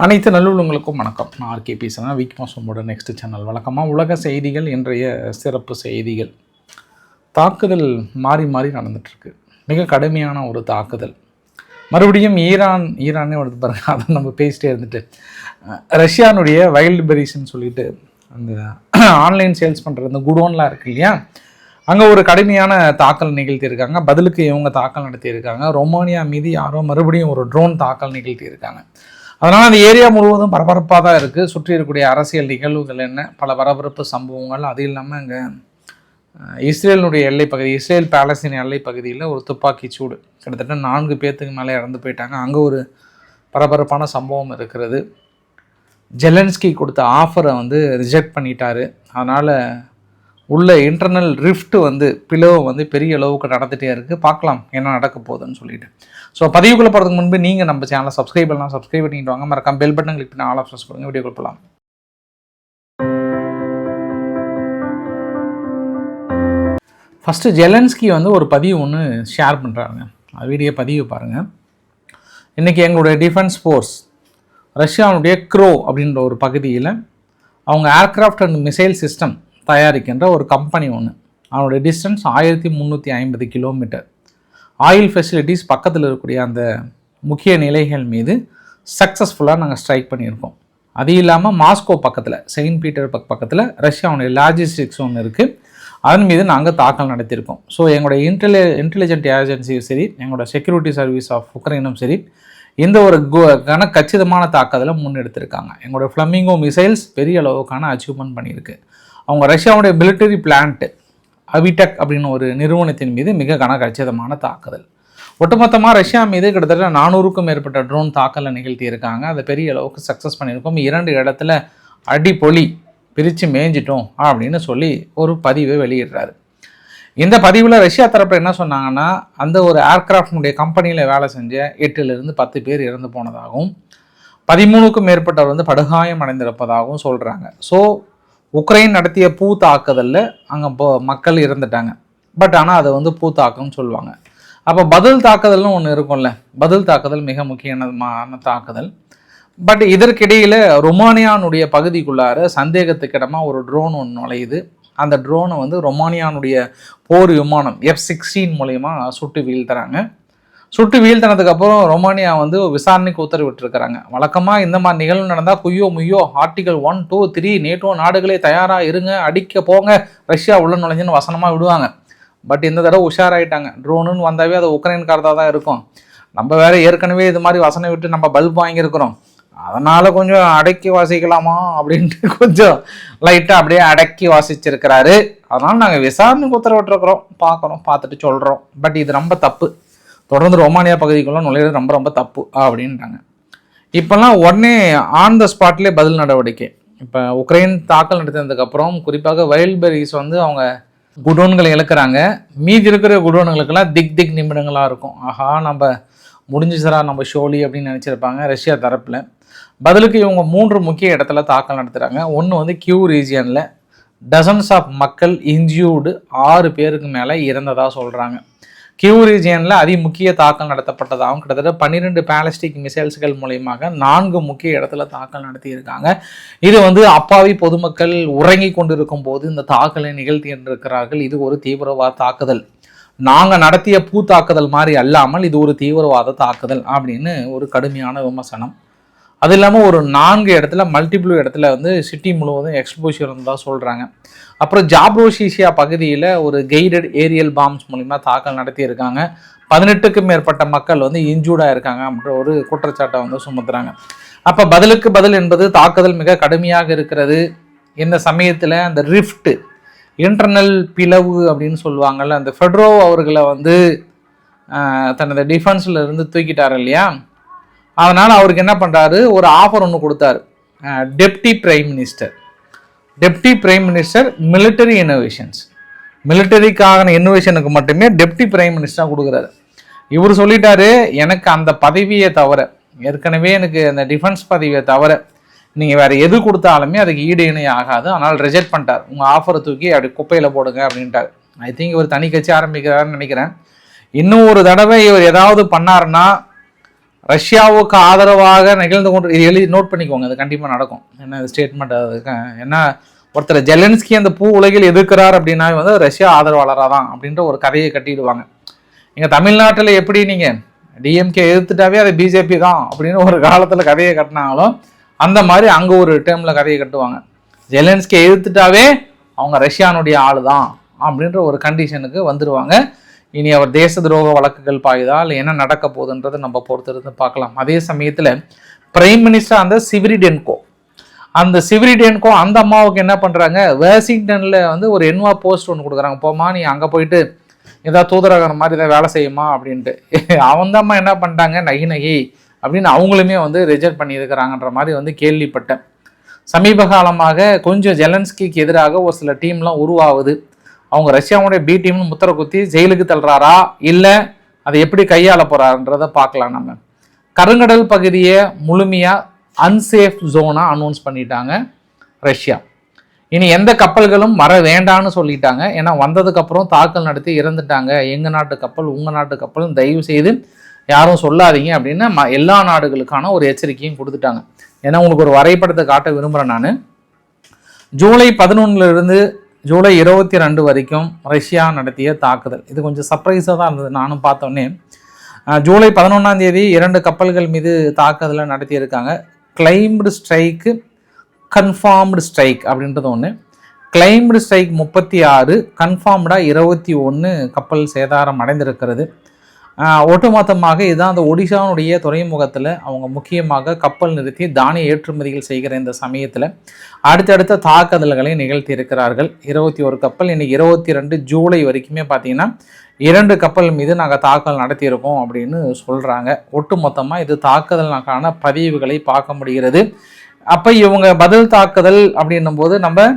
அனைத்து நல்லுள்ளங்களுக்கும் வணக்கம். நான் ஆர்கே பேசுகிறேன். வீக் மாசமோட நெக்ஸ்ட் சேனல் வழக்கமாக உலக செய்திகள். இன்றைய சிறப்பு செய்திகள். தாக்குதல் மாறி மாறி நடந்துகிட்ருக்கு. மிக கடுமையான ஒரு தாக்குதல். மறுபடியும் ஈரானே வருது பாருங்க. அதை நம்ம பேசிட்டே இருந்துட்டு ரஷ்யானுடைய வைல்டு பெரிஸ்ன்னு சொல்லிட்டு அந்த ஆன்லைன் சேல்ஸ் பண்ணுற அந்த குடோன்லாம் இருக்குது இல்லையா, அங்கே ஒரு கடுமையான தாக்கல் நிகழ்த்தியிருக்காங்க. பதிலுக்கு இவங்க தாக்கல் நடத்தியிருக்காங்க. ரொமானியா மீது யாரோ மறுபடியும் ஒரு ட்ரோன் தாக்கல் நிகழ்த்தியிருக்காங்க. அதனால் அந்த ஏரியா முழுவதும் பரபரப்பாக தான் இருக்குது. சுற்றி இருக்கக்கூடிய அரசியல் நிகழ்வுகள் என்ன, பல பரபரப்பு சம்பவங்கள். அது இல்லாமல் அங்கே இஸ்ரேலுடைய எல்லைப்பகுதி, இஸ்ரேல் பாலஸ்தீன் எல்லை பகுதியில் ஒரு துப்பாக்கி சூடு, கிட்டத்தட்ட 4 பேர்த்துக்கு மேலே இறந்து போயிட்டாங்க. அங்கே ஒரு பரபரப்பான சம்பவம் இருக்கிறது. ஜெலன்ஸ்கி கொடுத்த ஆஃபரை ரிஜெக்ட் பண்ணிட்டாரு. அதனால் உள்ள இன்டர்னல் ரிஃப்ட் பிளவு பெரிய அளவுக்கு நடந்துகிட்டே இருக்குது. பார்க்கலாம் என்ன நடக்க போகுதுன்னு சொல்லிட்டு. ஸோ பதிவுக்குள்ளே போகிறதுக்கு முன்பு நீங்கள் நம்ம சேனலை சப்ஸ்கிரைப் பண்ணலாம். சப்ஸ்கிரைப் பண்ணிட்டு வாங்க. மறக்காம பெல் பட்டன் கிளிக் பண்ணி ஆல் ஆப்ஷன்ஸ் கொடுங்க. வீடியோ போகலாம். ஃபஸ்ட்டு ஜெலன்ஸ்கி ஒரு பதிவு ஒன்று ஷேர் பண்ணுறாங்க. வீடியோ பதிவு பாருங்கள். இன்றைக்கி எங்களுடைய டிஃபென்ஸ் ஃபோர்ஸ் ரஷ்யாவுடைய க்ரோ அப்படின்ற ஒரு பகுதியில் அவங்க ஏர்க்ராஃப்ட் அண்ட் மிசைல் சிஸ்டம் தயாரிக்கின்ற ஒரு கம்பெனி ஒன்று. அவனுடைய டிஸ்டன்ஸ் 1350 கிலோமீட்டர். ஆயில் ஃபெசிலிட்டிஸ் பக்கத்தில் இருக்கக்கூடிய அந்த முக்கிய நிலைகள் மீது சக்ஸஸ்ஃபுல்லாக நாங்கள் ஸ்ட்ரைக் பண்ணியிருக்கோம். அது இல்லாமல் மாஸ்கோ பக்கத்தில், செயின்ட் பீட்டர்பர்க் பக்கத்தில் ரஷ்யாவுடைய லாஜிஸ்டிக்ஸ் ஒன்று இருக்குது. அதன் மீது நாங்கள் தாக்கல் நடத்தியிருக்கோம். ஸோ எங்களுடைய இன்டெலிஜென்ட் ஏஜென்சியும் சரி, எங்களோட செக்யூரிட்டி சர்வீஸ் ஆஃப் உக்ரைனும் சரி, இந்த ஒரு கச்சிதமான தாக்குதலை முன்னெடுத்திருக்காங்க. எங்களோட ஃப்ளமிங்கோ மிசைல்ஸ் பெரிய அளவுக்கான அச்சீவ்மெண்ட் பண்ணியிருக்கு. அவங்க ரஷ்யாவுடைய மிலிட்டரி பிளான்ட்டு அவிடெக் அப்படின்னு ஒரு நிறுவனத்தின் மீது மிக கச்சிதமான தாக்குதல். ஒட்டுமொத்தமாக ரஷ்யா மீது கிட்டத்தட்ட 400க்கும் மேற்பட்ட ட்ரோன் தாக்கலை நிகழ்த்தியிருக்காங்க. அதை பெரிய அளவுக்கு சக்ஸஸ் பண்ணியிருக்கோம். 2 இடத்துல அடிப்பொலி பிரித்து மேய்ஞ்சிட்டோம் அப்படின்னு சொல்லி ஒரு பதிவை வெளியிடுறாரு. இந்த பதிவில் ரஷ்யா தரப்பில் என்ன சொன்னாங்கன்னா, அந்த ஒரு ஏர்க்ராஃப்டுடைய கம்பெனியில் வேலை செஞ்ச 8லிருந்து 10 பேர் இறந்து போனதாகவும் 13க்கும் மேற்பட்டவர் படுகாயம் அடைந்திருப்பதாகவும் சொல்கிறாங்க. ஸோ உக்ரைன் நடத்திய பூ தாக்குதலில் அங்கே மக்கள் இறந்துட்டாங்க. பட் ஆனால் அதை பூ தாக்குன்னு சொல்லுவாங்க. அப்போ பதில் தாக்குதல்னு ஒன்று இருக்கும்ல, பதில் தாக்குதல் மிக முக்கியமான தாக்குதல். பட் இதற்கிடையில் ரொமானியானுடைய பகுதிக்குள்ளார சந்தேகத்துக்கிடமாக ஒரு ட்ரோன் ஒன்று நுழையுது. அந்த ட்ரோனை ரொமானியானுடைய போர் விமானம் F-16 மூலயமா சுட்டு வீழ்த்துறாங்க. சுட்டு வீழ்த்தினதுக்கப்புறம் ரொமானியா விசாரணைக்கு உத்தரவிட்டிருக்கிறாங்க. வழக்கமாக இந்த மாதிரி நிகழ்வு நடந்தால் குய்யோ முய்யோ ஆர்டிகல் 1, 2, 3 நேட்டோ நாடுகளே தயாராக இருங்க, அடிக்க போங்க, ரஷ்யா உள்ள நுழைஞ்சுன்னு வசனமாக விடுவாங்க. பட் இந்த தடவை உஷாராயிட்டாங்க. ட்ரோனுன்னு வந்தாவே அது உக்ரைன்காரதாக தான் இருக்கும். நம்ம வேறு ஏற்கனவே இது மாதிரி வசனம் விட்டு நம்ம பல்ப் வாங்கியிருக்கிறோம், அதனால் கொஞ்சம் அடக்கி வாசிக்கலாமா அப்படின்ட்டு கொஞ்சம் லைட்டாக அப்படியே அடக்கி வாசிச்சிருக்கிறாரு. அதனால் நாங்கள் விசாரணைக்கு உத்தரவிட்டிருக்கிறோம், பார்த்துட்டு சொல்கிறோம். பட் இது ரொம்ப தப்பு. தொடர்ந்து ரொமானியா பகுதிக்குள்ள நுழையிறது ரொம்ப ரொம்ப தப்பு அப்படின்ட்டாங்க. இப்போல்லாம் உடனே ஆன் த ஸ்பாட்லேயே பதில் நடவடிக்கை. இப்போ உக்ரைன் தாக்கல் நடத்தினதுக்கப்புறம் குறிப்பாக வைல்ட் பெரிஸ் அவங்க குடோன்களை இழக்கிறாங்க. மீதி இருக்கிற குடோன்களுக்கெல்லாம் திக் நிமிடங்களாக இருக்கும். ஆஹா, நம்ம முடிஞ்சுச்சரா நம்ம ஷோலி அப்படின்னு நினச்சிருப்பாங்க ரஷ்யா தரப்பில். பதிலுக்கு இவங்க 3 முக்கிய இடத்துல தாக்கல் நடத்துகிறாங்க. ஒன்று கியூ ரீஜியனில் டசன்ஸ் ஆஃப் மக்கள் இன்ஜூர்டு, 6 பேருக்கு மேலே இறந்ததாக சொல்கிறாங்க. கியூ ரீஜியனில் முக்கிய தாக்கல் நடத்தப்பட்டதாகவும் கிட்டத்தட்ட 12 பாலிஸ்டிக் மிசைல்ஸ்கள் மூலயமாக 4 முக்கிய இடத்துல தாக்கல் நடத்தியிருக்காங்க. இது அப்பாவி பொதுமக்கள் உறங்கி கொண்டிருக்கும் போது இந்த தாக்கலை நிகழ்த்தியிருக்கிறார்கள். இது ஒரு தீவிரவாத தாக்குதல். நாங்கள் நடத்திய பூ தாக்குதல் மாதிரி அல்லாமல் இது ஒரு தீவிரவாத தாக்குதல் அப்படின்னு ஒரு கடுமையான விமர்சனம். அது இல்லாமல் ஒரு 4 இடத்துல மல்டிபிள் இடத்துல சிட்டி முழுவதும் எக்ஸ்போஷர் இருந்ததாக சொல்கிறாங்க. அப்புறம் ஜாப்ரோசியா பகுதியில் ஒரு கைடட் ஏரியல் பாம்ஸ் மூலிமா தாக்கல் நடத்தியிருக்காங்க. 18க்கும் மேற்பட்ட மக்கள் இன்ஜூர்டாக இருக்காங்க அப்படின்ற ஒரு குற்றச்சாட்டை சுமத்துறாங்க. அப்போ பதிலுக்கு பதில் என்பது தாக்குதல் மிக கடுமையாக இருக்கிறது. இந்த சமயத்தில் அந்த ரிஃப்ட், இன்டர்னல் பிளவு அப்படின்னு சொல்லுவாங்கள்ல, அந்த ஃபெட்ரோ அவர்களை தனது டிஃபென்ஸில் இருந்து தூக்கிட்டார் இல்லையா. அதனால் அவருக்கு என்ன பண்ணுறாரு, ஒரு ஆஃபர் ஒன்று கொடுத்தாரு. Deputy prime minister military innovations, மிலிட்டரிக்கான இன்னோவேஷனுக்கு மட்டுமே டெப்டி பிரைம் மினிஸ்டராக கொடுக்குறாரு. இவர் சொல்லிட்டாரு, எனக்கு அந்த பதவியை தவிர, ஏற்கனவே எனக்கு அந்த டிஃபென்ஸ் பதவியை தவிர நீங்கள் வேறு எது கொடுத்தாலுமே அதுக்கு ஈடு இணை ஆகாது. அதனால் ரிஜெக்ட் பண்ணிட்டார். உங்கள் ஆஃபரை தூக்கி அப்படி குப்பையில் போடுங்க அப்படின்ட்டார். ஐ திங்க் இவர் தனி கட்சி ஆரம்பிக்கிறாருன்னு நினைக்கிறேன். இன்னும் ஒரு தடவை இவர் ஏதாவது பண்ணாருன்னா ரஷ்யாவுக்கு ஆதரவாக நிகழ்ந்து கொண்டு இது எழுதி நோட் பண்ணிக்கோங்க, அது கண்டிப்பாக நடக்கும். என்ன ஸ்டேட்மெண்ட் அதுக்கு என்ன, ஒருத்தர் ஜெலன்ஸ்கி அந்த பூ உலகில் எதிர்க்கிறார் அப்படின்னா வந்து ரஷ்யா ஆதரவாளராக தான் அப்படின்ற ஒரு கதையை கட்டிடுவாங்க. எங்கள் தமிழ்நாட்டில் எப்படி நீங்கள் டிஎம்கே எதிர்த்துட்டாவே அது பிஜேபி தான் அப்படின்னு ஒரு காலத்தில் கதையை கட்டினாங்களோ அந்த மாதிரி அங்கே ஒரு டேர்மில் கதையை கட்டுவாங்க. ஜெலன்ஸ்கி எதிர்த்துட்டாவே அவங்க ரஷ்யானுடைய ஆள் தான் அப்படின்ற ஒரு கண்டிஷனுக்கு வந்துடுவாங்க. இனி அவர் தேச துரோக வழக்குகள் பாயுதால் என்ன நடக்க போகுதுன்றது நம்ம பொறுத்திருந்து பார்க்கலாம். அதே சமயத்தில் பிரைம் மினிஸ்டர் அந்த சிவ்ரிடென்கோ அந்த அம்மாவுக்கு என்ன பண்ணுறாங்க, வாஷிங்டனில் வந்து ஒரு என்வா போஸ்ட் ஒன்று கொடுக்குறாங்க, போமா நீ அங்கே போயிட்டு ஏதாவது தூதரகர் மாதிரி ஏதாவது வேலை செய்யுமா அப்படின்ட்டு. அந்த அம்மா என்ன பண்ணிட்டாங்க, நகி அப்படின்னு அவங்களுமே வந்து ரிஜெக்ட் பண்ணியிருக்கிறாங்கன்ற மாதிரி வந்து கேள்விப்பட்டேன். சமீப காலமாக கொஞ்சம் ஜெலன்ஸ்கிக்கு எதிராக ஒரு சில டீம்லாம் உருவாகுது. அவங்க ரஷ்யாவுடைய பி டீம்னு முத்திர குத்தி ஜெயிலுக்கு தள்ளுறாரா இல்லை அதை எப்படி கையாள போறாருன்றதை பார்க்கலாம். நம்ம கருங்கடல் பகுதியை முழுமையாக அன்சேஃப் ஜோனாக அனௌன்ஸ் பண்ணிட்டாங்க ரஷ்யா. இனி எந்த கப்பல்களும் வர வேண்டான்னு சொல்லிட்டாங்க. ஏன்னா வந்ததுக்கப்புறம் தாக்கல் நடத்தி இறந்துட்டாங்க, எங்கள் நாட்டு கப்பல் உங்கள் நாட்டு கப்பல் தயவு செய்து யாரும் சொல்லாதீங்க அப்படின்னு எல்லா நாடுகளுக்கான ஒரு எச்சரிக்கையும் கொடுத்துட்டாங்க. ஏன்னா உங்களுக்கு ஒரு வரைபடத்தை காட்ட விரும்புகிறேன் நான். ஜூலை 11 ஜூலை 22 வரைக்கும் ரஷ்யா நடத்திய தாக்குதல் இது கொஞ்சம் சர்ப்ரைஸாக தான் இருந்தது. நானும் பார்த்தோன்னே ஜூலை 11 2 கப்பல்கள் மீது தாக்குதலை நடத்தியிருக்காங்க. கிளைம்டு ஸ்ட்ரைக்கு, கன்ஃபார்ம்டு ஸ்ட்ரைக் அப்படின்றது ஒன்று. கிளைம்டு ஸ்ட்ரைக் 36, கன்ஃபார்ம்டாக 21 கப்பல் சேதாரம் அடைந்திருக்கிறது. ஒட்டுமொத்தமாக இதுதான் அந்த ஒடிஷாவுடைய துறைமுகத்தில் அவங்க முக்கியமாக கப்பல் நிறுத்தி தானிய ஏற்றுமதிகள் செய்கிற இந்த சமயத்தில் அடுத்தடுத்த தாக்குதல்களை நிகழ்த்தி இருக்கிறார்கள். 21 கப்பல், இன்னைக்கு 22 ஜூலை வரைக்குமே பார்த்தீங்கன்னா 2 கப்பல் மீது நாங்கள் தாக்குதல் நடத்தியிருக்கோம் அப்படின்னு சொல்கிறாங்க. ஒட்டுமொத்தமாக இது தாக்குதலுக்கான பதிவுகளை பார்க்க முடிகிறது. அப்போ இவங்க பதில் தாக்குதல் அப்படின்னும் போது நம்ம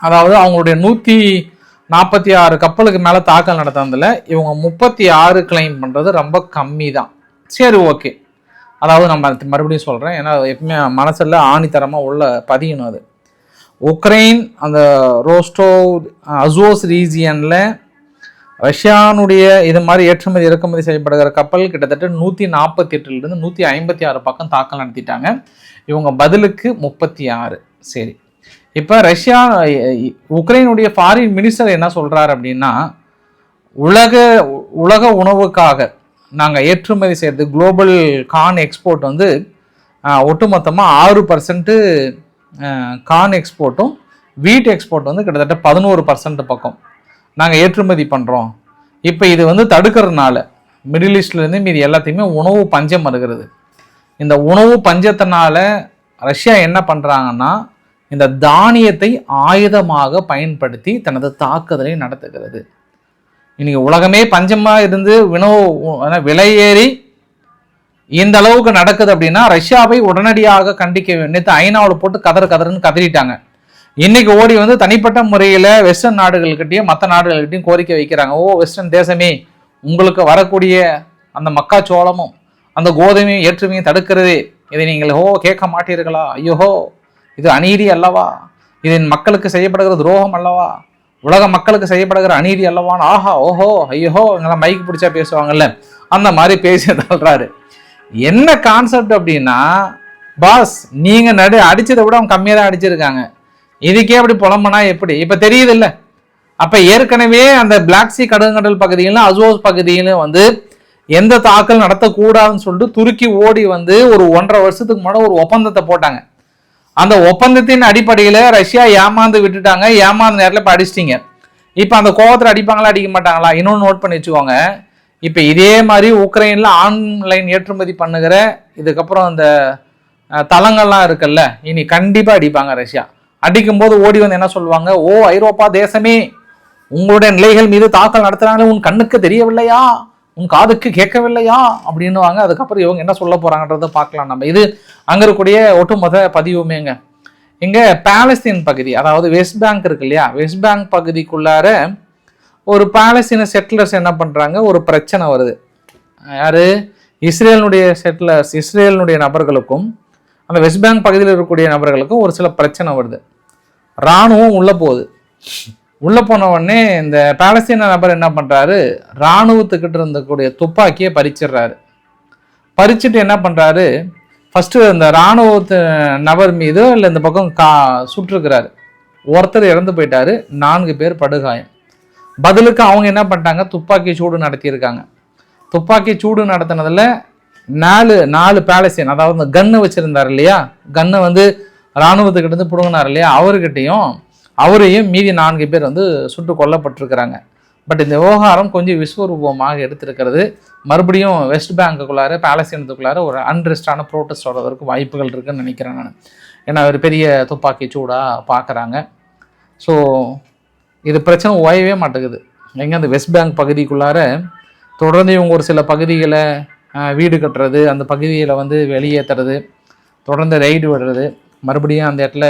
அதாவது அவங்களுடைய 146 கப்பலுக்கு மேலே தாக்கல் நடத்துறதுல இவங்க 36 கிளைம் பண்ணுறது ரொம்ப கம்மி தான். சரி, ஓகே. அதாவது நம்ம மறுபடியும் சொல்கிறேன், ஏன்னா எப்பவுமே மனசில் ஆணித்தரமாக உள்ள பதியணும். அது உக்ரைன் அந்த ரோஸ்டோவ் அசோஸ் ரீஜியனில் ரஷ்யானுடைய இது மாதிரி ஏற்றுமதி இறக்குமதி செய்யப்படுகிற கப்பல் கிட்டத்தட்ட 148 156 பக்கம் தாக்கல் நடத்திட்டாங்க. இவங்க பதிலுக்கு 36. சரி, இப்போ உக்ரைனுடைய ஃபாரின் மினிஸ்டர் என்ன சொல்கிறார் அப்படின்னா, உலக உணவுக்காக நாங்கள் ஏற்றுமதி செய்கிறது குளோபல் கார்ன் எக்ஸ்போர்ட் வந்து ஒட்டுமொத்தமாக 6% கார்ன் எக்ஸ்போர்ட்டும் வீட் எக்ஸ்போர்ட் வந்து கிட்டத்தட்ட 11% பக்கம் நாங்கள் ஏற்றுமதி பண்ணுறோம். இப்போ இது வந்து தடுக்கிறதுனால மிடில் ஈஸ்ட்லேருந்து மீது எல்லாத்தையுமே உணவு பஞ்சம் வருகிறது. இந்த உணவு பஞ்சத்தினால ரஷ்யா என்ன பண்ணுறாங்கன்னா இந்த தானியத்தை ஆயுதமாக பயன்படுத்தி தனது தாக்குதலை நடத்துகிறது. இன்னைக்கு உலகமே பஞ்சமாக இருந்து விலை ஏறி இந்த அளவுக்கு நடக்குது அப்படின்னா ரஷ்யாவை உடனடியாக கண்டிக்க வேண்டியது ஐநாவில் போட்டு கதறுன்னு கதறிட்டாங்க. இன்னைக்கு ஓடி வந்து தனிப்பட்ட முறையில் வெஸ்டர்ன் நாடுகள்கிட்டையும் மற்ற நாடுகள்கிட்டையும் கோரிக்கை வைக்கிறாங்க. வெஸ்டர்ன் தேசமே, உங்களுக்கு வரக்கூடிய அந்த மக்காச்சோளமும் அந்த கோதுமையும் ஏற்றுமையும் தடுக்கிறதே, இதை நீங்கள் கேட்க மாட்டீர்களா? ஐயோஹோ, இது அநீதி அல்லவா? இது மக்களுக்கு செய்யப்படுகிற துரோகம் அல்லவா? உலக மக்களுக்கு செய்யப்படுகிற அநீதி அல்லவான்னு ஆஹா ஓஹோ ஐயோஹோ இங்கெல்லாம் மைக்கு பிடிச்சா பேசுவாங்கல்ல, அந்த மாதிரி பேசி தள்ளுறாரு. என்ன கான்செப்ட் அப்படின்னா, பாஸ் நீங்கள் அடிச்சதை விட அவங்க கம்மியாக தான் அடிச்சிருக்காங்க, இதுக்கே அப்படி புலம்பனா எப்படி? இப்போ தெரியுது இல்லை? அப்போ ஏற்கனவே அந்த பிளாக் சி கடுங்கடல் பகுதியிலும் அசோஸ் பகுதியிலும் வந்து எந்த தாக்கல் நடத்தக்கூடாதுன்னு சொல்லிட்டு துருக்கி ஓடி வந்து ஒரு 1.5 வருஷத்துக்கு முன்னாடி ஒரு ஒப்பந்தத்தை போட்டாங்க. அந்த ஒப்பந்தத்தின் அடிப்படையில் ரஷ்யா ஏமாந்து விட்டுட்டாங்க. ஏமாந்து நேரத்தில் இப்போ அடிச்சிட்டிங்க. இப்போ அந்த கோபத்தில் அடிப்பாங்களா அடிக்க மாட்டாங்களா? இன்னொன்று நோட் பண்ணி வச்சுக்கோங்க. இப்போ இதே மாதிரி உக்ரைனில் ஆன்லைன் ஏற்றுமதி பண்ணுகிற இதுக்கப்புறம் அந்த தளங்கள்லாம் இருக்குல்ல, இனி கண்டிப்பாக அடிப்பாங்க. ரஷ்யா அடிக்கும்போது ஓடி வந்து என்ன சொல்லுவாங்க, ஐரோப்பா தேசமே, உங்களுடைய நிலைகள் மீது தாக்கல் நடத்துறாங்க, உன் கண்ணுக்கு தெரியவில்லையா, உன் காதுக்கு கேட்கவில்லையா அப்படின்னுவாங்க. அதுக்கப்புறம் இவங்க என்ன சொல்ல போறாங்கன்றத பார்க்கலாம் நம்ம. இது அங்கே இருக்கக்கூடிய ஒட்டுமொத்த பதிவுமேங்க. இங்கே பாலஸ்தீன் பகுதி, அதாவது வெஸ்ட் பேங்க் இருக்கு இல்லையா, வெஸ்ட் பேங்க் பகுதிக்குள்ளார ஒரு பாலஸ்தீன செட்டிலர்ஸ் என்ன பண்ணுறாங்க, ஒரு பிரச்சனை வருது. யார்? இஸ்ரேலினுடைய செட்டிலர்ஸ், இஸ்ரேலினுடைய நபர்களுக்கும் அந்த வெஸ்ட் பேங்க் பகுதியில் இருக்கக்கூடிய நபர்களுக்கும் ஒரு சில பிரச்சனை வருது. இராணுவம் உள்ளே போகுது. உள்ளே போன உடனே இந்த பாலஸ்தீன நபர் என்ன பண்ணுறாரு, இராணுவத்துக்கிட்ட இருந்தக்கூடிய துப்பாக்கியை பறிச்சிடுறாரு. பறிச்சுட்டு என்ன பண்ணுறாரு, ஃபஸ்ட்டு இந்த இராணுவத்து நபர் மீதோ இல்லை இந்த பக்கம் சுட்டிருக்கிறாரு. ஒருத்தர் இறந்து போயிட்டாரு, 4 பேர் படுகாயம். பதிலுக்கு அவங்க என்ன பண்ணிட்டாங்க, துப்பாக்கி சூடு நடத்தியிருக்காங்க. துப்பாக்கி சூடு நடத்தினதில் 4 பேலஸ்தீன், அதாவது இந்த கன்னு வச்சுருந்தார் இல்லையா, கன்னை வந்து இராணுவத்துக்கிட்ட இருந்து பிடுங்கினார் இல்லையா, அவரையும் மீதி 4 பேர் வந்து சுட்டு கொல்லப்பட்டிருக்கிறாங்க. பட் இந்த விவகாரம் கொஞ்சம் விஸ்வரூபமாக எடுத்திருக்கிறது. மறுபடியும் வெஸ்ட் பேங்குக்குள்ளார பாலஸ்தீனத்துக்குள்ளார ஒரு அன்ரெஸ்டான ப்ரோட்டஸ்ட் வர்றதற்கு வாய்ப்புகள் இருக்குதுன்னு நினைக்கிறேன் நான். ஏன்னா ஒரு பெரிய துப்பாக்கி சூடாக பார்க்குறாங்க. ஸோ இது பிரச்சனை ஓயவே மாட்டேங்குது. எங்கே அந்த வெஸ்ட் பேங்க் பகுதிக்குள்ளார தொடர்ந்து இவங்க ஒரு சில பகுதிகளை வீடு கட்டுறது, அந்த பகுதியில் வந்து வெளியேற்றுறது, தொடர்ந்து ரைடு விடுறது, மறுபடியும் அந்த இடத்துல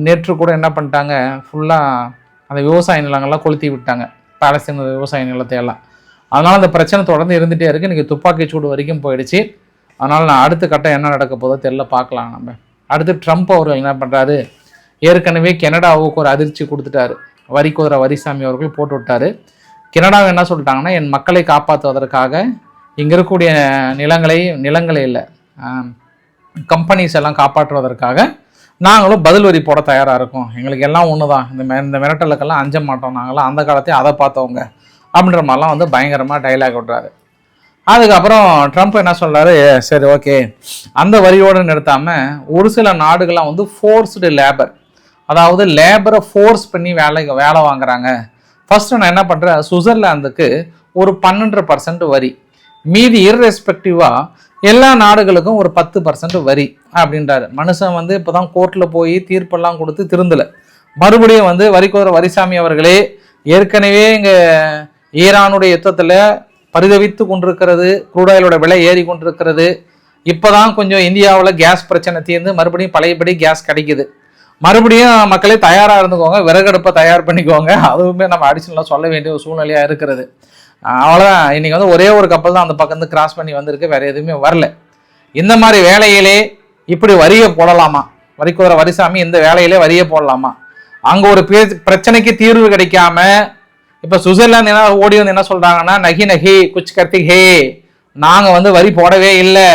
நேற்று கூட என்ன பண்ணிட்டாங்க, ஃபுல்லாக அந்த விவசாய நிலங்கள்லாம் கொளுத்தி விட்டாங்க, பாலஸ்தீன விவசாய நிலத்தையெல்லாம். அதனால் அந்த பிரச்சனை தொடர்ந்து இருந்துகிட்டே இருக்குது. இன்றைக்கி துப்பாக்கி சூடு வரைக்கும் போயிடுச்சு. அதனால் நான் அடுத்த கட்டம் என்ன நடக்க போதோ தெரியல, பார்க்கலாம். நம்ம அடுத்து ட்ரம்ப் அவர்கள் என்ன பண்ணுறாரு, ஏற்கனவே கனடாவுக்கு ஒரு அதிர்ச்சி கொடுத்துட்டாரு. வரிக்குதிரை வரிசாமி அவர்கள் போட்டு விட்டார். கனடாவை என்ன சொல்லிட்டாங்கன்னா, என் மக்களை காப்பாற்றுவதற்காக இங்கே இருக்கக்கூடிய நிலங்களை இல்லை கம்பெனிஸ் எல்லாம் காப்பாற்றுவதற்காக நாங்களும் பதில் வரி போட தயாராக இருக்கோம். எங்களுக்கு எல்லாம் ஒன்று தான், இந்த மிரட்டலுக்கெல்லாம் அஞ்ச மாட்டோம், நாங்களாம் அந்த காலத்தையும் அதை பார்த்தவங்க அப்படின்ற மாதிரிலாம் வந்து பயங்கரமாக டைலாக் விட்றாரு. அதுக்கப்புறம் ட்ரம்ப் என்ன சொல்கிறாரு, சரி ஓகே, அந்த வரியோடு நிறுத்தாமல் ஒரு சில நாடுகள்லாம் வந்து ஃபோர்ஸ்டு லேபர், அதாவது லேபரை ஃபோர்ஸ் பண்ணி வேலை வாங்குறாங்க. ஃபஸ்ட்டு நான் என்ன பண்ணுறேன், சுவிட்சர்லாந்துக்கு ஒரு 12% வரி, மீதி இர்ரெஸ்பெக்டிவாக எல்லா நாடுகளுக்கும் ஒரு 10% வரி அப்படின்றாரு. மனுஷன் வந்து இப்போ தான் கோர்ட்டில் போய் தீர்ப்பெல்லாம் கொடுத்து திருந்தலை. மறுபடியும் வந்து வரிக்குதிரை வரிசாமி அவர்களே, ஏற்கனவே இங்கே ஈரானுடைய யுத்தத்தில் பரிதவித்து கொண்டிருக்கிறது, குரூடாயிலோட விலை ஏறி கொண்டிருக்கிறது. இப்போ தான் கொஞ்சம் இந்தியாவில் கேஸ் பிரச்சனை தீர்ந்து மறுபடியும் பழையபடி கேஸ் கிடைக்குது. மறுபடியும் மக்களே தயாராக இருந்துக்கோங்க, விறகடுப்பை தயார் பண்ணிக்கோங்க. அதுவுமே நம்ம அடிஷனலாக சொல்ல வேண்டிய ஒரு சூழ்நிலையாக இருக்கிறது. அவ்வளோதான். இன்றைக்கி வந்து ஒரே ஒரு கப்பல் தான் அந்த பக்கம் வந்து கிராஸ் பண்ணி வந்திருக்கு, வேறு எதுவுமே வரல. இந்த மாதிரி வேலையிலே இப்படி வரியை போடலாமா, வரிக்குதிரை வரிசாமி இந்த வேலையிலே வரியை போடலாமா? அங்கே ஒரு பிரச்சனைக்கு தீர்வு கிடைக்காம இப்போ சுவிட்சர்லாந்து என்ன ஓடி வந்து என்ன சொல்கிறாங்கன்னா, நகி குச் கர்த்திக் ஹே, நாங்கள் வந்து வரி போடவே இல்லை,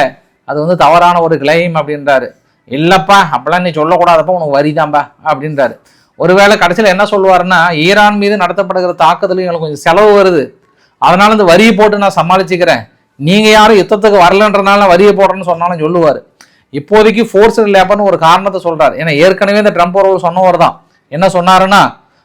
அது வந்து தவறான ஒரு கிளைம் அப்படின்றாரு. இல்லைப்பா அப்பெல்லாம் நீ சொல்லக்கூடாதப்பா, உனக்கு வரி தான்ப்பா அப்படின்றாரு. ஒருவேளை கடைசியில் என்ன சொல்லுவாருன்னா, ஈரான் மீது நடத்தப்படுகிற தாக்குதலும் எங்களுக்கு கொஞ்சம் செலவு வருது, அதனால இந்த வரியை போட்டு நான் சமாளிச்சுக்கிறேன், நீங்கள் யாரும் யுத்தத்துக்கு வரலன்றனால வரியை போடுறேன்னு சொன்னாலும் சொல்லுவார். இப்போதைக்கு ஃபோர்ஸ்டு லேபர்னு ஒரு காரணத்தை சொல்கிறார். ஏன்னா ஏற்கனவே இந்த ட்ரம்ப் அவர்கள் சொன்னவர் தான். என்ன சொன்னாருன்னா,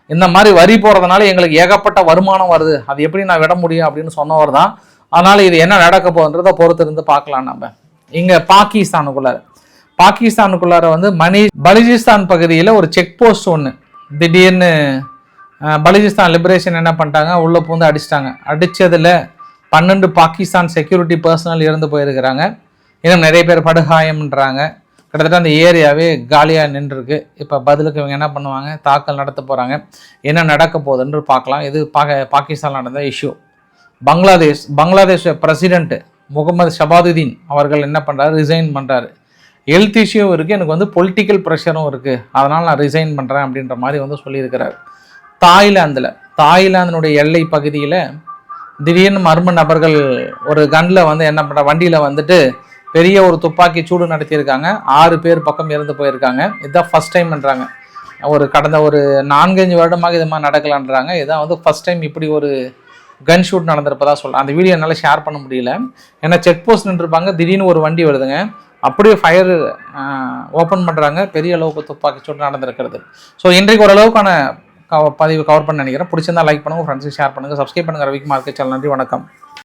இந்த மாதிரி வரி போடுறதுனால எங்களுக்கு ஏகப்பட்ட வருமானம் வருது, அது எப்படி நான் விட முடியும் அப்படின்னு சொன்னவர் தான். அதனால் இது என்ன நடக்க போகுதுன்றதை பொறுத்து இருந்து பார்க்கலாம். நம்ம இங்கே பாகிஸ்தானுக்குள்ளார வந்து பலுச்சிஸ்தான் பகுதியில் ஒரு செக் போஸ்ட் ஒன்று திடீர்னு பலுச்சிஸ்தான் லிபரேஷன் என்ன பண்ணிட்டாங்க, உள்ளே பூந்து அடிச்சிட்டாங்க. அடித்ததில் 12 பாகிஸ்தான் செக்யூரிட்டி பர்சனல் இறந்து போயிருக்கிறாங்க. இன்னும் நிறைய பேர் படுகாயம்ன்றாங்க. கிட்டத்தட்ட அந்த ஏரியாவே காலியாக நின்றுருக்கு. இப்போ பதிலுக்கு இவங்க என்ன பண்ணுவாங்க, தாக்கல் நடத்த போகிறாங்க. என்ன நடக்க போகுதுன்னு பார்க்கலாம். இது பாகிஸ்தான் நடந்த இஷ்யூ. பங்களாதேஷ் பிரசிடென்ட் முகமது ஷபாதுதீன் அவர்கள் என்ன பண்ணுறாரு, ரிசைன் பண்ணுறாரு. ஹெல்த் இஷ்யூவும் இருக்குது, எனக்கு வந்து பொலிட்டிக்கல் ப்ரெஷரும் இருக்குது, அதனால் நான் ரிசைன் பண்ணுறேன் அப்படின்ற மாதிரி வந்து சொல்லியிருக்கிறார். தாய்லாந்தினுடைய எல்லை பகுதியில் திடீர்னு மர்ம நபர்கள் ஒரு கன்னில் வந்து என்ன பண்ணுற, வண்டியில் வந்துட்டு பெரிய ஒரு துப்பாக்கி சூடு நடத்தியிருக்காங்க. 6 பேர் பக்கம் இறந்து போயிருக்காங்க. இதுதான் ஃபஸ்ட் டைம்ன்றாங்க. கடந்த ஒரு 4-5 வருடமாக இது மாதிரி நடக்கலான்றாங்க. இதுதான் வந்து ஃபஸ்ட் டைம் இப்படி ஒரு கன் ஷூட் நடந்திருப்பதா சொல்கிறேன். அந்த வீடியோ என்னால் ஷேர் பண்ண முடியல, ஏன்னா செக் போஸ்ட் நின்றுருப்பாங்க, திடீர்னு ஒரு வண்டி வருதுங்க, அப்படியே ஃபயர் ஓப்பன் பண்ணுறாங்க, பெரிய அளவுக்கு துப்பாக்கி சூடு நடந்திருக்கிறது. ஸோ இன்றைக்கு ஓரளவுக்கான பதிவு கவர் பண்ண நினைக்கிறேன். பிடிச்சிருந்தா லைக் பண்ணுங்கள், ஃப்ரெண்ட்ஸுக்கு ஷேர் பண்ணுங்கள், சப்ஸ்கிரைப் பண்ணுங்கள். ரவிக்குமார் சேனல். நன்றி, வணக்கம்.